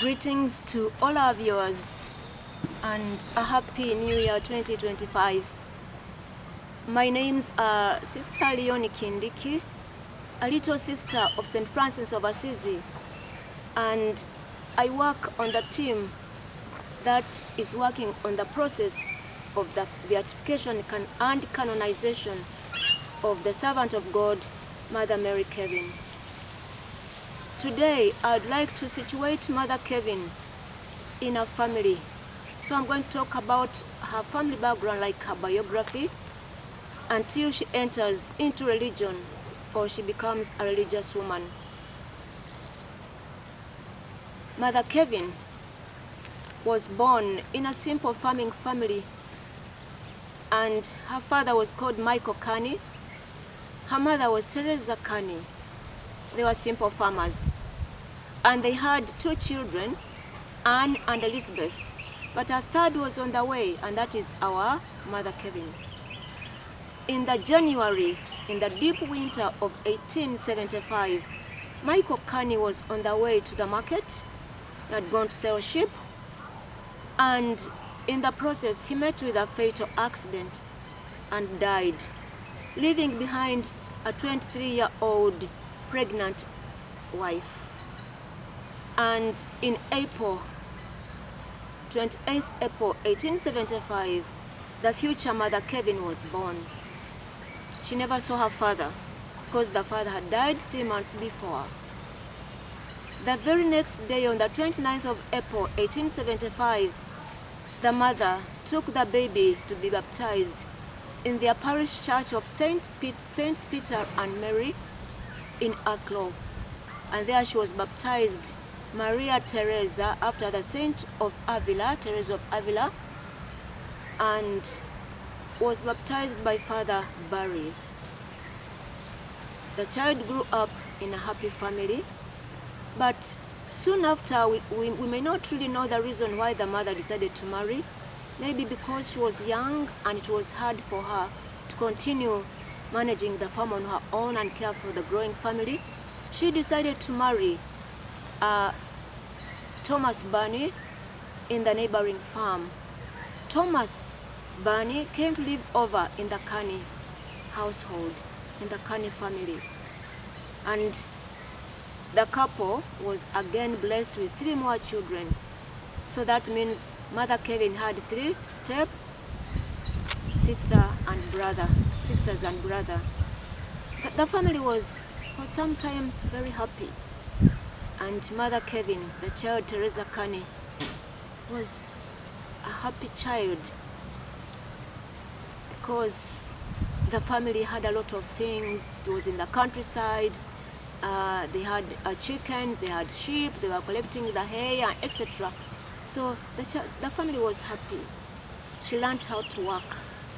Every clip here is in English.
Greetings to all our viewers and a happy New Year 2025. My names are Sister Leonie Kindiki, a little sister of St. Francis of Assisi, and I work on the team that is working on the process of the beatification and canonization of the servant of God, Mother Mary Kevin. Today, I'd like to situate Mother Kevin in a family. So I'm going to talk about her family background, like her biography, until she enters into religion or she becomes a religious woman. Mother Kevin was born in a simple farming family, and her father was called Michael Carney. Her mother was Teresa Carney. They were simple farmers, and they had two children, Anne and Elizabeth, but a third was on the way, and that is our Mother Kevin. In the deep winter of 1875, Michael Carney was on the way to the market. He had gone to sell sheep, and in the process he met with a fatal accident and died, leaving behind a 23-year-old pregnant wife. And in April, 28th April 1875, the future Mother Kevin was born. She never saw her father because the father had died 3 months before. The very next day, on the 29th of April 1875, the mother took the baby to be baptized in their parish church of Saints Peter and Mary in Aklo, and there she was baptized Maria Teresa after the Saint of Avila, Teresa of Avila, and was baptized by Father Barry. The child grew up in a happy family, but soon after, we may not really know the reason why the mother decided to marry. Maybe because she was young and it was hard for her to continue managing the farm on her own and care for the growing family. She decided to marry Thomas Barney in the neighboring farm. Thomas Barney came to live over in the Carney household, in the Carney family. And the couple was again blessed with 3 more children. So that means Mother Kevin had 3 sisters and brother. The family was for some time very happy. And Mother Kevin, the child Teresa Carney, was a happy child because the family had a lot of things. It was in the countryside. They had chickens, they had sheep, they were collecting the hay, etc. So the family was happy. She learned how to work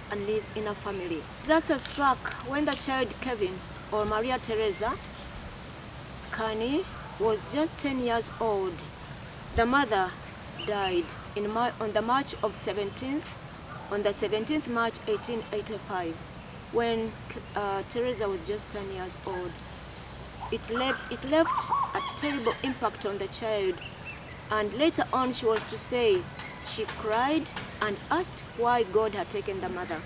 and live in a family. Disaster struck when the child Kevin, or Maria Teresa Carney, was just 10 years old. The mother died on the 17th March 1885, when Teresa was just 10 years old. It left a terrible impact on the child, and later on she was to say she cried and asked why God had taken the mother.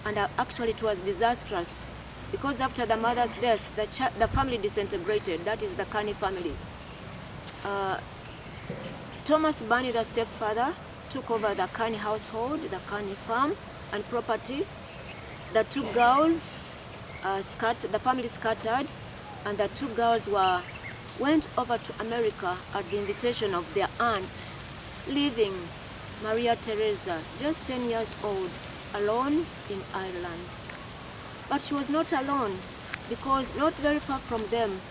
And actually it was disastrous, because after the mother's death, the family disintegrated. That is the Carney family. Thomas Barney, the stepfather, took over the Carney household, the Carney farm and property. The 2 girls, the family scattered, and the 2 girls went over to America at the invitation of their aunt, leaving Maria Teresa, just 10 years old, alone in Ireland. But she was not alone, because not very far from them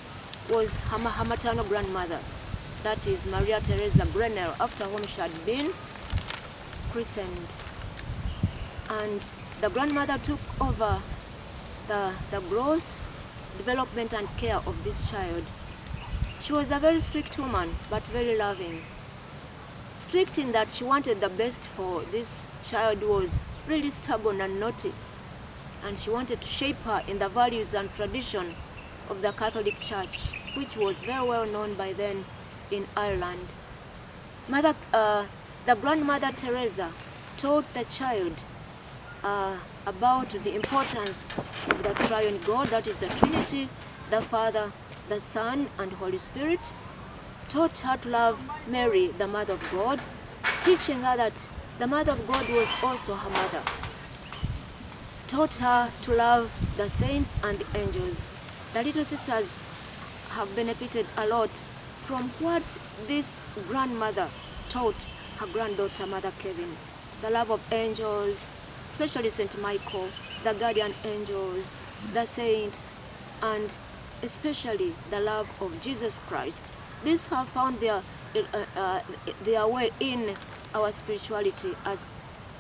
was her maternal grandmother, that is Maria Teresa Grenell, after whom she had been christened. And the grandmother took over the growth, development and care of this child. She was a very strict woman, but very loving. Strict in that she wanted the best for this child who was really stubborn and naughty, and she wanted to shape her in the values and tradition of the Catholic Church, which was very well known by then in Ireland. The grandmother Teresa taught the child about the importance of the triune God, that is the Trinity, the Father, the Son, and Holy Spirit. Taught her to love Mary, the Mother of God, teaching her that the Mother of God was also her mother. Taught her to love the saints and the angels. The little sisters have benefited a lot from what this grandmother taught her granddaughter, Mother Kevin. The love of angels, especially Saint Michael, the guardian angels, the saints, and especially the love of Jesus Christ. These have found their way in our spirituality as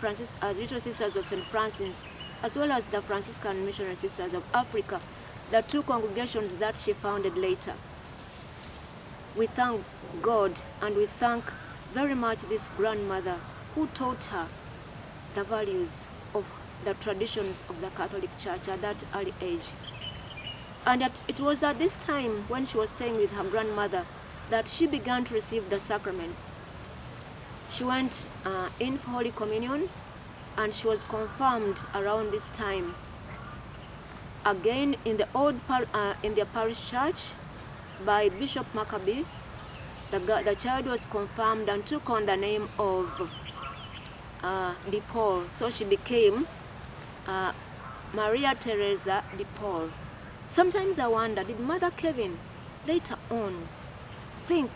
little sisters of St. Francis, as well as the Franciscan Missionary Sisters of Africa, the two congregations that she founded later. We thank God and we thank very much this grandmother who taught her the values of the traditions of the Catholic Church at that early age. And it was at this time when she was staying with her grandmother that she began to receive the sacraments. She went in for Holy Communion, and she was confirmed around this time. Again, in the parish church by Bishop Maccabee, the child was confirmed and took on the name of de Paul. So she became Maria Teresa de Paul. Sometimes I wonder, did Mother Kevin later on think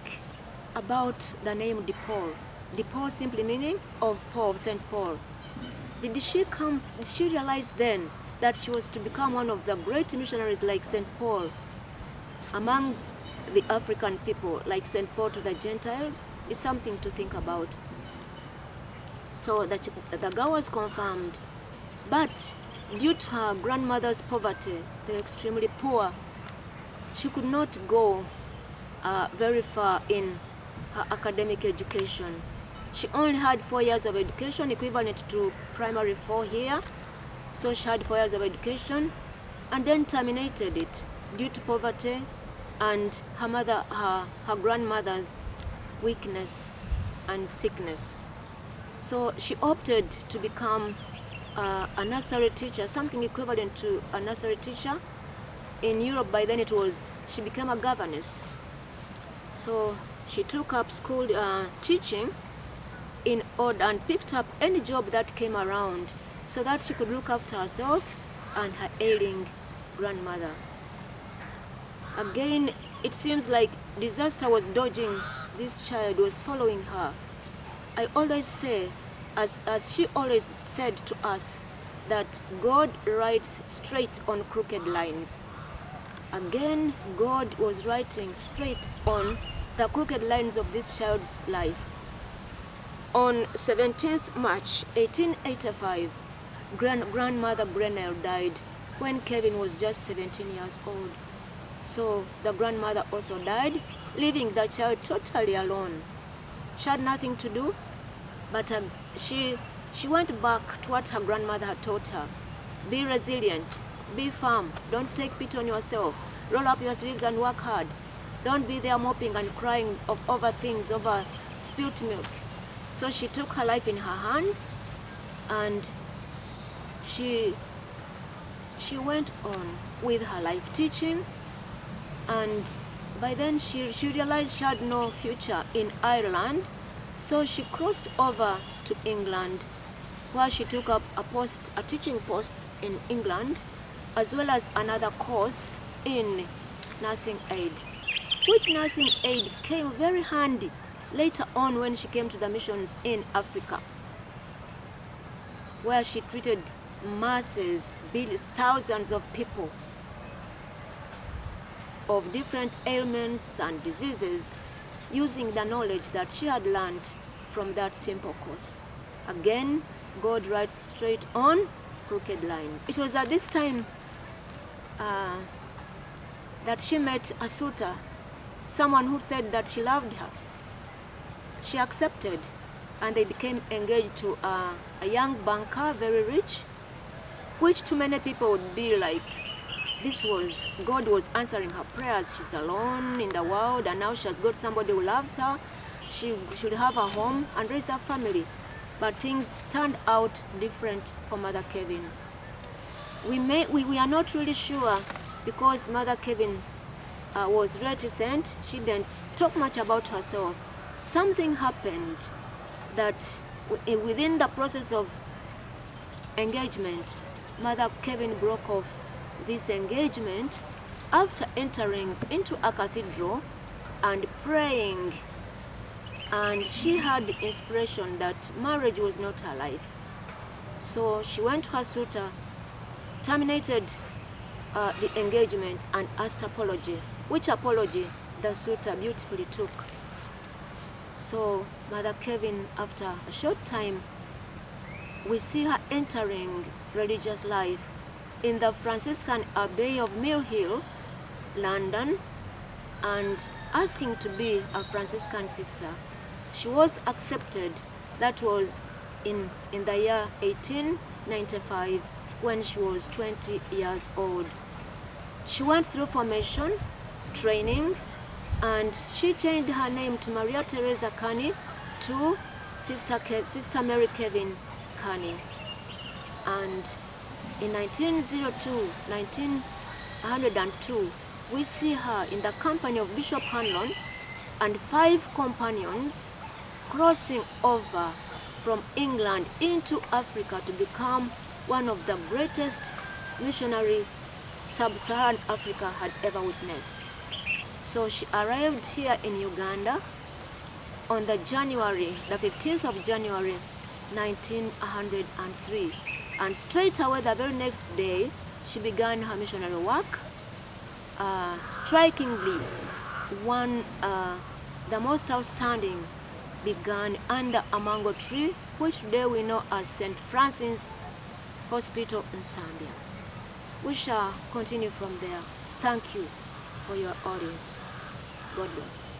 about the name de Paul? De Paul simply meaning of Paul, St. Paul. Did she realize then that she was to become one of the great missionaries like St. Paul among the African people, like St. Paul to the Gentiles? Is something to think about. So the girl was confirmed, but due to her grandmother's poverty, they were extremely poor, she could not go very far in her academic education. She only had 4 years of education, equivalent to primary 4 here. So she had 4 years of education and then terminated it due to poverty and her grandmother's weakness and sickness. So she opted to become a nursery teacher, something equivalent to a nursery teacher. In Europe by then she became a governess. So she took up school teaching in order and picked up any job that came around so that she could look after herself and her ailing grandmother. Again, it seems like disaster was dodging this child, was following her. I always say, as she always said to us, that God writes straight on crooked lines. Again, God was writing straight on the crooked lines of this child's life. On 17th March 1885, grandmother Grenell died when Kevin was just 17 years old. So the grandmother also died, leaving the child totally alone. She had nothing to do, but she went back to what her grandmother had taught her. Be resilient, be firm, don't take pity on yourself, roll up your sleeves and work hard. Don't be there moping and crying over things, over spilt milk. So she took her life in her hands and she went on with her life teaching, and by then she realized she had no future in Ireland, so she crossed over to England, where she took up a teaching post in England, as well as another course in nursing aid, which nursing aid came very handy later on when she came to the missions in Africa, where she treated masses, thousands of people of different ailments and diseases, using the knowledge that she had learned from that simple course. Again, God writes straight on crooked lines. It was at this time that she met a suitor, someone who said that she loved her. She accepted, and they became engaged to a young banker, very rich, which to many people would be like, God was answering her prayers. She's alone in the world, and now she has got somebody who loves her. she should have a home and raise a family. But things turned out different for Mother Kevin. We are not really sure, because Mother Kevin was reticent. She didn't talk much about herself. Something happened that within the process of engagement, Mother Kevin broke off this engagement after entering into a cathedral and praying. And she had the inspiration that marriage was not her life. So she went to her suitor, terminated the engagement, and asked apology, which apology the suitor beautifully took. So Mother Kevin, after a short time, we see her entering religious life in the Franciscan Abbey of Mill Hill, London, and asking to be a Franciscan sister. She was accepted. That was in the year 1895, when she was 20 years old. She went through formation, training, and she changed her name to Maria Teresa Kearney to Sister Mary Kevin Kearney. And in 1902, we see her in the company of Bishop Hanlon and 5 companions crossing over from England into Africa to become one of the greatest missionary Sub-Saharan Africa had ever witnessed. So she arrived here in Uganda on the 15th of January 1903, and straight away the very next day she began her missionary work. Strikingly, the most outstanding began under a mango tree, which today we know as St. Francis Hospital in Zambia. We shall continue from there. Thank you for your audience. God bless.